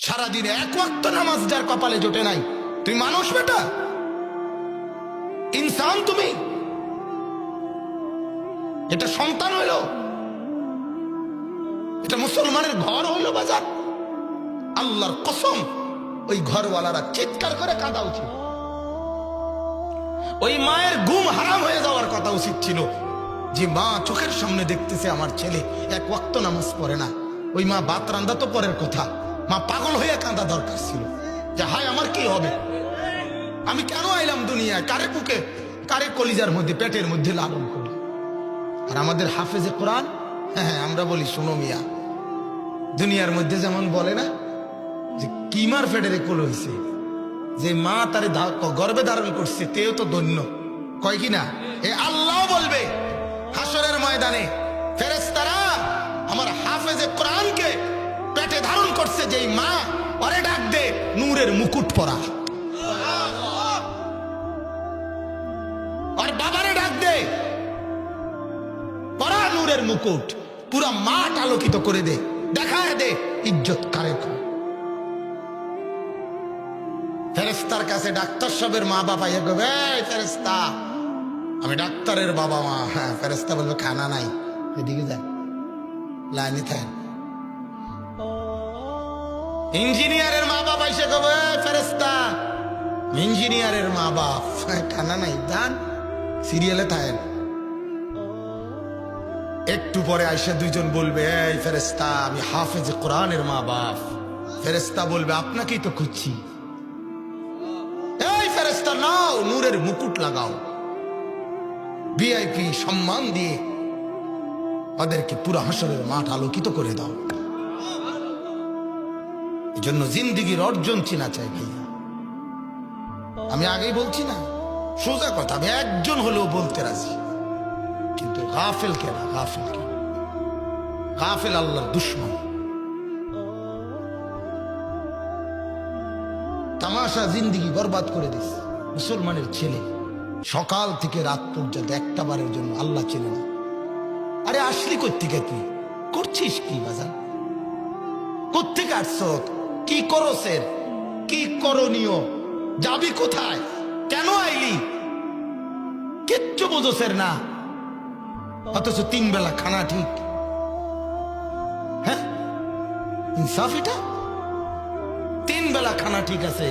সারাদিন এক ওয়াক্ত নামাজ যার কপালে জোটে নাই, তুই মানুষ বেটা? ইনসান তুমি? এটা সন্তান হইল? এটা মুসলমানের ঘর হইল বাজার? আল্লাহর কসম, ওই ঘরওয়ালারা চিৎকার করে কাঁদা উচিত। ওই মায়ের ঘুম হারাম হয়ে যাওয়ার কথা উচিত ছিল, যে মা চোখের সামনে দেখতেছে আমার ছেলে এক ওয়াক্ত নামাজ পড়ে না। ওই মা ভাত রান্দা তো পরের কথা, মা পাগল হয়ে কাঁদা দরকার ছিল যে হায় আমার কি হবে, আমি কেন আইলাম দুনিয়ায়, কারে বুকে কারে কলিজার মধ্যে পেটের মধ্যে লালন করলাম। আর আমাদের হাফেজে কোরআন, হ্যাঁ আমরা বলি শোনো মিয়া, দুনিয়ার মধ্যে যেমন বলে না যে কিমার ফেডারে কোল হয়েছে, যে মা তারে গর্বে ধারণ করছে তেও তো ধন্য, কয় কি না? এ আল্লাহ বলবে হাসরের ময়দানে, ফেরেশতারা আমার হাফেজে কোরআনকে পেটে ধারণ করছে যেই মা, ওরে ডাক দে নূরের মুকুট পরা। আর বাবারে ডাক দে পরা নূরের মুকুট, পুরা মাঠ আলোকিত করে দে, দেখায় দে ইজ্জত কারে। ফেরেশতার কাছে ডাক্তার সাহেবের মা বাবা ইয়ে করবে, ফেরেশতা আমি ডাক্তারের বাবা মা। হ্যাঁ, ফেরেশতা বলবে খানা নাই, এদিকে যান লাইনে থাকেন। ইঞ্জিনিয়ারের মা বাবা এসে করবে, ফেরেশতা ইঞ্জিনিয়ারের মা বাপ, খানা নাই, যান সিরিয়ালে থাকেন। একটু পরে আইসা দুইজন বলবে, এই ফেরেশতা আমি হাফেজে কোরআনের মা বাপ। ফেরেশতা বলবে আপনাকেই তো খুঁজছি। এই ফেরেশতা নাও নূরের মুকুট লাগাও, ভিআইপি সম্মান দিয়ে ওদেরকে পুরো হাসরের মাঠ আলোকিত করে দাও। এই জন্য জিন্দিগির অর্জন চিনা চাই ভাইয়া। আমি আগেই বলছি না, সোজা কথা, আমি একজন হলেও বলতে রাজি, কিন্তু গাফেল কেন? গাফেল কেন? গাফেল আল্লাহর দুশ্মন। তামাশা জিন্দিগি বরবাদ করে দিস মুসলমানের ছেলে, সকাল থেকে রাত পর্যন্ত একটা বারের জন্য আল্লাহ চেনে না। আরে আসলি কোত্থেকে, তুই করছিস কি বাজার? কোত্থেকে আসছ? কি করছেন? কি করণীয়? যাবি কোথায়? কেন আইলি? কিচ্ছু বোঝছেন না, অথচ 3 বেলা খানা ঠিক। হ্যাঁ, ইনসাফ এটা? 3 বেলা খানা ঠিক আছে,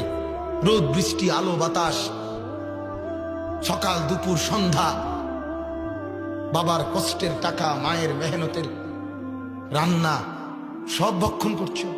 রোদ বৃষ্টি আলো বাতাস, সকাল দুপুর সন্ধ্যা, বাবার কষ্টের টাকা মায়ের মেহনতের রান্না সব ভক্ষণ করছো।